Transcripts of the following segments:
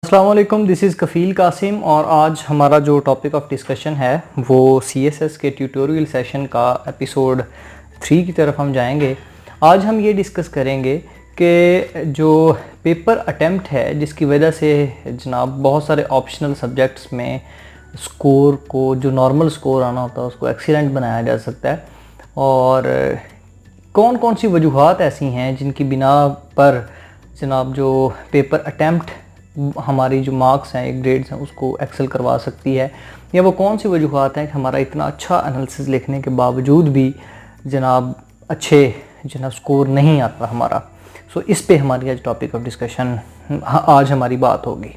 अस्सलाम वालेकुम, this is कफ़ील कासिम और आज हमारा जो टॉपिक ऑफ डिस्कशन है वो CSS के ट्यूटोरियल सेशन का एपिसोड 3 की तरफ हम जाएंगे। आज हम ये डिस्कस करेंगे कि जो पेपर अटेम्प्ट है जिसकी वजह से जनाब बहुत सारे ऑप्शनल सब्जेक्ट्स में स्कोर को जो नॉर्मल स्कोर आना होता है उसको एक्सीलेंट बनाया जा सकता है, और कौन कौन सी वजूहात ऐसी हैं जिनकी बिना पर जनाब जो पेपर अटेम्प्ट हमारी जो मार्क्स हैं, ग्रेड्स हैं, उसको एक्सेल करवा सकती है, या वो कौन सी वजूहात हैं कि हमारा इतना अच्छा एनालिसिस लिखने के बावजूद भी जनाब अच्छे स्कोर नहीं आता हमारा। सो इस पे हमारी आज टॉपिक ऑफ डिस्कशन आज हमारी बात होगी।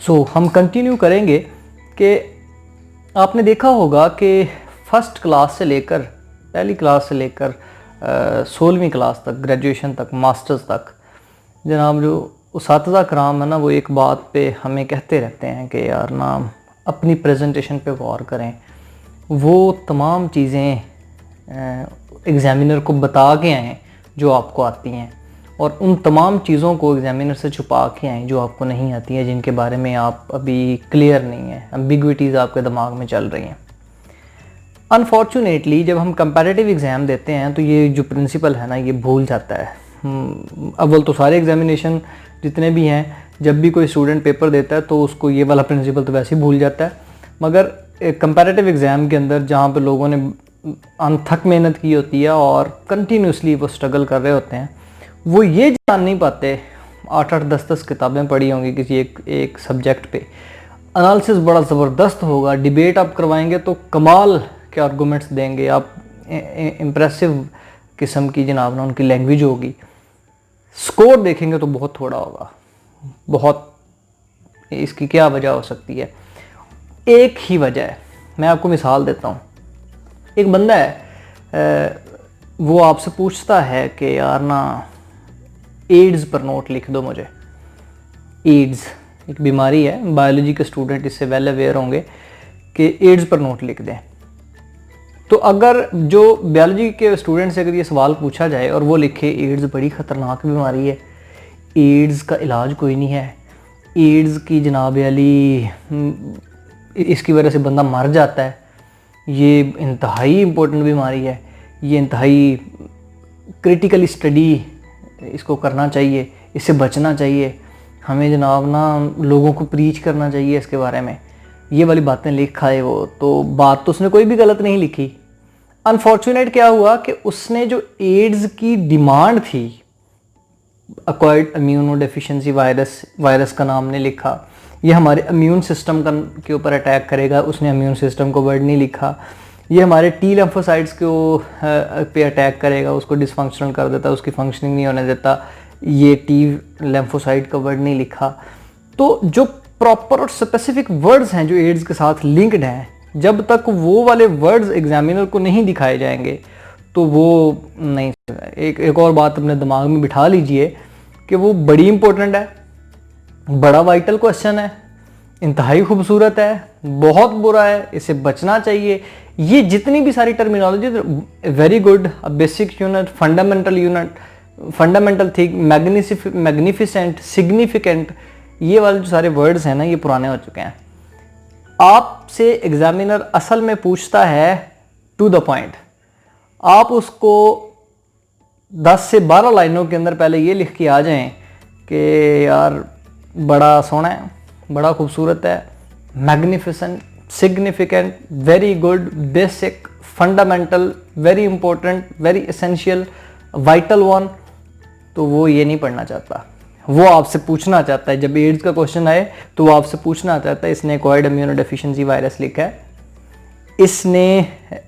सो हम कंटिन्यू करेंगे कि आपने देखा होगा कि फर्स्ट क्लास से लेकर पहली क्लास से लेकर 16वीं क्लास तक, ग्रेजुएशन तक, मास्टर्स तक जनाब जो उस्ताद कराम है ना, वो एक बात पे हमें कहते रहते हैं कि यार ना अपनी प्रेजेंटेशन पे गौर करें। वो तमाम चीज़ें एग्ज़ामिनर को बता के आएँ जो आपको आती हैं, और उन तमाम चीज़ों को एग्ज़ामिनर से छुपा के आएँ जो आपको नहीं आती हैं, जिनके बारे में आप अभी क्लियर नहीं हैं, एम्बिग्विटीज़ आपके दिमाग में चल रही हैं। अनफॉर्चुनेटली जब हम कंपैरेटिव एग्ज़ाम देते हैं तो ये जो प्रिंसिपल है ना ये भूल जाता है। अव्वल तो सारे एग्ज़ामिनेशन जितने भी हैं, जब भी कोई स्टूडेंट पेपर देता है तो उसको ये वाला प्रिंसिपल तो वैसे ही भूल जाता है, मगर कंपैरेटिव एग्ज़ाम के अंदर जहाँ पे लोगों ने अनथक मेहनत की होती है और कंटिन्यूसली वो स्ट्रगल कर रहे होते हैं, वो ये जान नहीं पाते, 8-8, 10-10 किताबें पढ़ी होंगी किसी एक सब्जेक्ट पे, एनालिसिस बड़ा ज़बरदस्त होगा, डिबेट आप करवाएंगे तो कमाल के आर्गूमेंट्स देंगे आप, इम्प्रेसिव किस्म की जनाब ना उनकी लैंग्वेज होगी, स्कोर देखेंगे तो बहुत थोड़ा होगा। बहुत इसकी क्या वजह हो सकती है? एक ही वजह है, मैं आपको मिसाल देता हूँ। एक बंदा है, वो आपसे पूछता है कि यार ना एड्स पर नोट लिख दो मुझे। एड्स एक बीमारी है, बायोलॉजी के स्टूडेंट इससे वेल अवेयर होंगे कि एड्स पर नोट लिख दें। तो अगर जो बायोलॉजी के स्टूडेंट से अगर ये सवाल पूछा जाए और वो लिखे एड्स बड़ी ख़तरनाक बीमारी है, एड्स का इलाज कोई नहीं है, एड्स की जनाब अली इसकी वजह से बंदा मर जाता है, ये इंतहाई इम्पोर्टेंट बीमारी है, ये इंतहाई क्रिटिकली स्टडी इसको करना चाहिए, इससे बचना चाहिए, हमें जनाब ना लोगों को प्रीच करना चाहिए इसके बारे में, ये वाली बातें लिखा है वो, तो बात तो उसने कोई भी गलत नहीं लिखी। अनफॉर्चुनेट क्या हुआ कि उसने जो एड्स की डिमांड थी, एक्वायर्ड इम्यूनोडेफिशिएंसी वायरस का नाम नहीं लिखा, ये हमारे इम्यून सिस्टम के ऊपर अटैक करेगा, उसने इम्यून सिस्टम को वर्ड नहीं लिखा, ये हमारे टी लिम्फोसाइट्स को पे अटैक करेगा, उसको डिसफंक्शनल कर देता, उसकी फंक्शनिंग नहीं होने देता, ये टी लिम्फोसाइट का वर्ड नहीं लिखा। तो जो प्रॉपर और स्पेसिफिक वर्ड्स हैं जो एड्स के साथ लिंक्ड हैं, जब तक वो वाले वर्ड्स एग्जामिनर को नहीं दिखाए जाएंगे तो वो नहीं। एक और बात अपने दिमाग में बिठा लीजिए कि वो बड़ी इंपॉर्टेंट है, बड़ा वाइटल क्वेश्चन है, इंतहाई खूबसूरत है, बहुत बुरा है, इससे बचना चाहिए। ये जितनी भी सारी terminology, very good, basic unit, fundamental thing, magnificent, significant, ये वाले जो सारे वर्ड्स हैं ना ये पुराने हो चुके हैं। आपसे एग्जामिनर असल में पूछता है टू द पॉइंट, आप उसको 10 से 12 लाइनों के अंदर पहले ये लिख के आ जाएं कि यार बड़ा सोना है, बड़ा खूबसूरत है, magnificent, significant, very good, basic, fundamental, very important, very essential, vital one, तो वो ये नहीं पढ़ना चाहता। वो आपसे पूछना चाहता है, जब एड्स का क्वेश्चन आए तो वो आपसे पूछना चाहता है, इसने एक्वायर्ड इम्यूनोडेफिशिएंसी वायरस लिखा है, इसने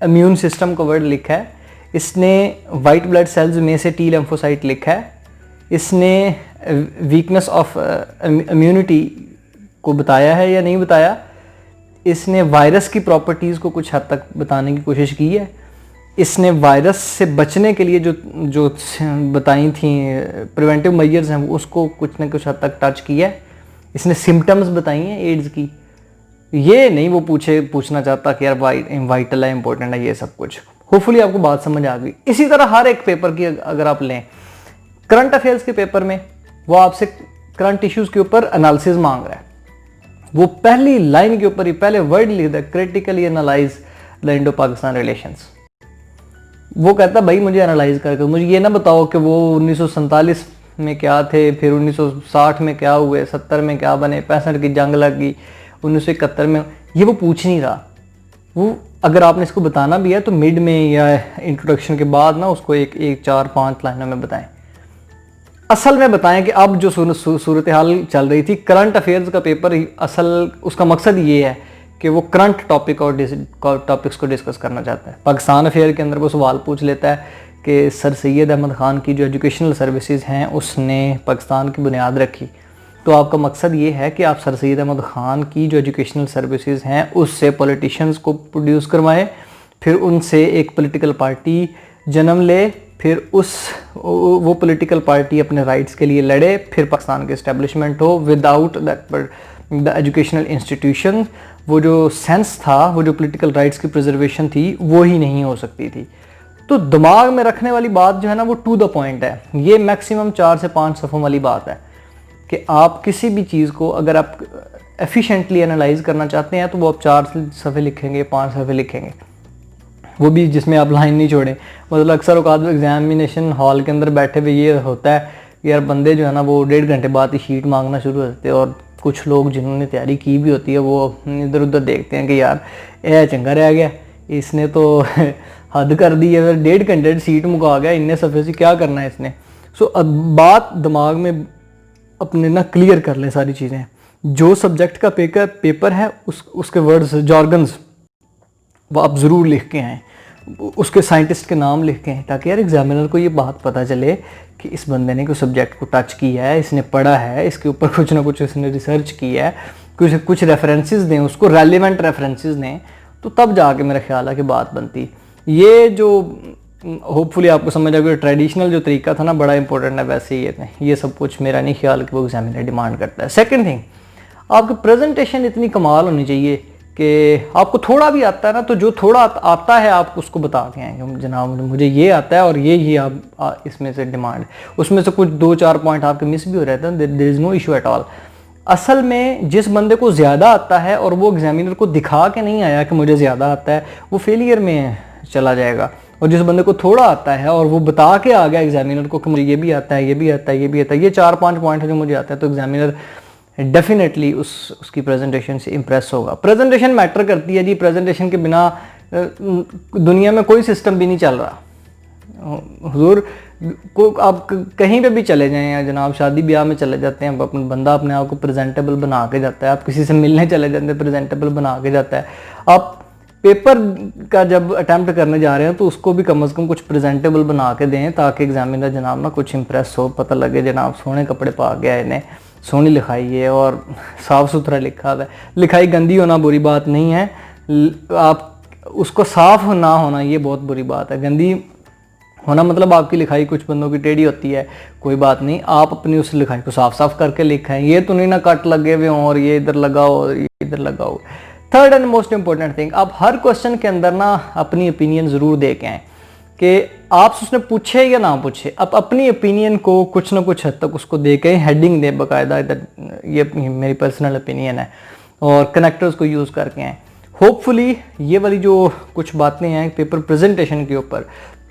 इम्यून सिस्टम का वर्ड लिखा है, इसने वाइट ब्लड सेल्स में से टी लिम्फोसाइट लिखा है, इसने वीकनेस ऑफ इम्यूनिटी को बताया है या नहीं बताया, इसने वायरस की प्रॉपर्टीज़ को कुछ हद तक बताने की कोशिश की है, इसने वायरस से बचने के लिए जो बताई थी प्रिवेंटिव मेजर्स हैं उसको कुछ न कुछ हद तक टच किया है, इसने सिम्टम्स बताई हैं एड्स की। ये नहीं वो पूछना चाहता कि यार वाइटल है, इंपॉर्टेंट है, ये सब कुछ। होपफुली आपको बात समझ आ गई। इसी तरह हर एक पेपर की अगर आप लें, करंट अफेयर्स के पेपर में वो आपसे करंट इश्यूज के ऊपर एनालिसिस मांग रहा है, वो पहली लाइन के ऊपर ही पहले वर्ड लिख दे, critically analyse the Indo Pakistan relations. वो कहता भाई मुझे एनालाइज करके मुझे ये ना बताओ कि वो 1947 में क्या थे, फिर 1960 में क्या हुए, 70 में क्या बने, 65 की जंग लगी, 1971 में, ये वो पूछ नहीं रहा। वो अगर आपने इसको बताना भी है तो मिड में या इंट्रोडक्शन के बाद ना उसको एक 4-5 लाइनों में बताएं। असल में बताएं कि अब जो सूरत हाल चल रही थी, करंट अफेयर्स का पेपर असल उसका मकसद ये है कि वो करंट टॉपिक और टॉपिक्स को डिस्कस करना चाहता है। पाकिस्तान अफेयर के अंदर वो सवाल पूछ लेता है कि सर सैयद अहमद ख़ान की जो एजुकेशनल सर्विसेज हैं उसने पाकिस्तान की बुनियाद रखी, तो आपका मकसद ये है कि आप सर सैयद अहमद ख़ान की जो एजुकेशनल सर्विसेज हैं उससे पॉलिटिशियंस को प्रोड्यूस करवाएं, फिर उनसे एक पॉलिटिकल पार्टी जन्म ले, फिर वो पॉलिटिकल पार्टी अपने राइट्स के लिए लड़े, फिर पाकिस्तान की इस्टेब्लिशमेंट हो। विदाउट द एजुकेशनल इंस्टीट्यूशन वो जो सेंस था, वो जो पॉलिटिकल राइट्स की प्रिजर्वेशन थी, वो ही नहीं हो सकती थी। तो दिमाग में रखने वाली बात जो है ना वो टू द पॉइंट है। ये मैक्सिमम 4 से 5 सफ़ों वाली बात है कि आप किसी भी चीज़ को अगर आप एफिशिएंटली एनालाइज करना चाहते हैं तो वो आप 4 सफ़े लिखेंगे, 5 सफ़े लिखेंगे, वो भी जिसमें आप लाइन नहीं छोड़ें। मतलब अक्सर औकात एग्जामिनेशन हॉल के अंदर बैठे हुए ये होता है कि यार बंदे जो है ना वो 1.5 घंटे बाद ही शीट मांगना शुरू हो जाते हैं, और कुछ लोग जिन्होंने तैयारी की भी होती है वो इधर उधर देखते हैं कि यार यह चंगा रह गया, इसने तो हद कर दी है, 1.5 घंटे सीट मुका गया, इतने सफ़े से क्या करना है इसने। सो अब बात दिमाग में अपने ना क्लियर कर लें सारी चीज़ें। जो सब्जेक्ट का पेपर है उसके वर्ड्स जॉर्गन्स वो आप ज़रूर लिख के आएँ, उसके साइंटिस्ट के नाम लिख के आएँ, ताकि यार एग्जामिनर को ये बात पता चले कि इस बंदे ने कोई सब्जेक्ट को टच किया है, इसने पढ़ा है, इसके ऊपर कुछ ना कुछ इसने रिसर्च किया है, कुछ रेफरेंसेस दें उसको, रेलिवेंट रेफरेंसेस दें, तो तब जाके मेरा ख्याल है कि बात बनती। ये जो होपफुली आपको समझ आ गया, ट्रेडिशनल जो तरीका था ना बड़ा इंपॉर्टेंट है। वैसे ये सब कुछ मेरा नहीं ख्याल कि वो एग्जामिनर डिमांड करता है। सेकंड थिंग, आपकी प्रेजेंटेशन इतनी कमाल होनी चाहिए कि आपको थोड़ा भी आता है ना, तो जो थोड़ा आता है आप उसको बता के आएंगे, जनाब मुझे ये आता है और ये आप इसमें से डिमांड, उसमें से कुछ 2-4 पॉइंट आपके मिस भी हो रहे थे, there is no issue at all. असल में जिस बंदे को ज़्यादा आता है और वो एग्जामिनर को दिखा के नहीं आया कि मुझे ज़्यादा आता है, वो फेलियर में चला जाएगा। और जिस बंदे को थोड़ा आता है और वो बता के आ गया एग्जामिनर को कि मुझे ये भी आता है, ये भी आता है, ये भी आता है, ये 4-5 पॉइंट है जो मुझे आता है, तो एग्जामिनर डेफिनेटली उसकी प्रेजेंटेशन से इम्प्रेस होगा। प्रेजेंटेशन मैटर करती है जी, प्रेजेंटेशन के बिना दुनिया में कोई सिस्टम भी नहीं चल रहा। हुजूर को आप कहीं पे भी चले जाएं, या जनाब शादी ब्याह में चले जाते हैं, अपना बंदा अपने आप को प्रेजेंटेबल बना के जाता है, आप किसी से मिलने चले जाते हैं प्रेजेंटेबल बना के जाता है। आप पेपर का जब अटैम्प्ट करने जा रहे हैं तो उसको भी कम से कम कुछ प्रेजेंटेबल बना के दें, ताकि एग्जामिनर जनाब ना कुछ इम्प्रेस हो, पता लगे जनाब सोने कपड़े पा गया इन्हें, सोनी लिखाई है और साफ़ सुथरा लिखा है। लिखाई गंदी होना बुरी बात नहीं है, आप उसको साफ़ ना होना ये बहुत बुरी बात है। गंदी होना मतलब आपकी लिखाई कुछ बंदों की टेढ़ी होती है, कोई बात नहीं, आप अपनी उस लिखाई को साफ साफ करके लिखें। ये तो नहीं ना कट लगे हुए हों और ये इधर लगाओ और ये इधर लगाओ। Third and most important thing, आप हर क्वेश्चन के अंदर ना अपनी ओपिनियन ज़रूर दे के आएँ कि आप उसने पूछे या ना पूछे, आप अपनी ओपिनियन को कुछ ना कुछ हद तक उसको दे के हेडिंग दे बाकायदा, इधर ये मेरी पर्सनल ओपिनियन है, और कनेक्टर्स को यूज़ करके आएँ। होपफुली ये वाली जो कुछ बातें हैं पेपर प्रेजेंटेशन के ऊपर,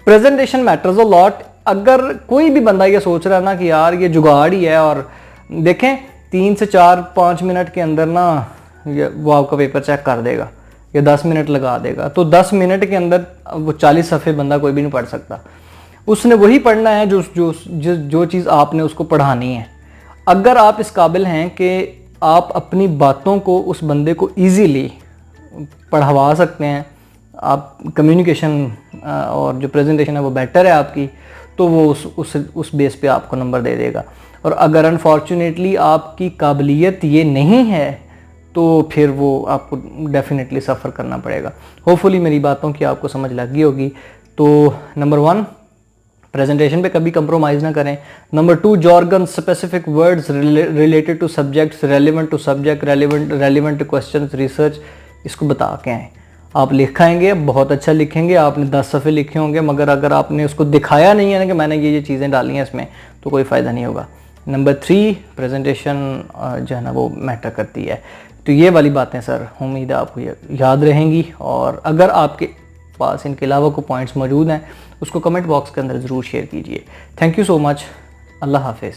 प्रेजेंटेशन मैटर्स अ लॉट। अगर कोई भी बंदा ये सोच रहा है ना कि यार ये जुगाड़ ही है, और देखें 3 से 4-5 मिनट के अंदर ना वो आपका पेपर चेक कर देगा, या 10 मिनट लगा देगा, तो 10 मिनट के अंदर वो 40 सफ़े बंदा कोई भी नहीं पढ़ सकता। उसने वही पढ़ना है जो चीज़ आपने उसको पढ़ानी है। अगर आप इस काबिल हैं कि आप अपनी बातों को उस बंदे को ईजीली पढ़वा सकते हैं, आप कम्युनिकेशन और जो प्रेजेंटेशन है वो बेटर है आपकी, तो वो उस बेस पे आपको नंबर दे देगा। और अगर अनफॉर्चुनेटली आपकी काबिलियत ये नहीं है तो फिर वो आपको डेफिनेटली सफ़र करना पड़ेगा। होपफुली मेरी बातों की आपको समझ लग गई होगी। तो नंबर 1, प्रेजेंटेशन पे कभी कंप्रोमाइज़ ना करें। Number 2, jargon specific words related to subjects, relevant to subject, relevant to question, research, इसको बता के आएँ। आप लिखाएंगे, बहुत अच्छा लिखेंगे, आपने 10 सफ़े लिखे होंगे, मगर अगर आपने उसको दिखाया नहीं है ना कि मैंने ये चीज़ें डाली हैं इसमें, तो कोई फ़ायदा नहीं होगा। नंबर 3 प्रेजेंटेशन जो है ना वो मैटर करती है। तो ये वाली बातें सर उम्मीद है आपको याद रहेंगी, और अगर आपके पास इनके अलावा कोई पॉइंट्स मौजूद हैं उसको कमेंट बॉक्स के अंदर ज़रूर शेयर कीजिए। Thank you so much. Allah हाफिज़।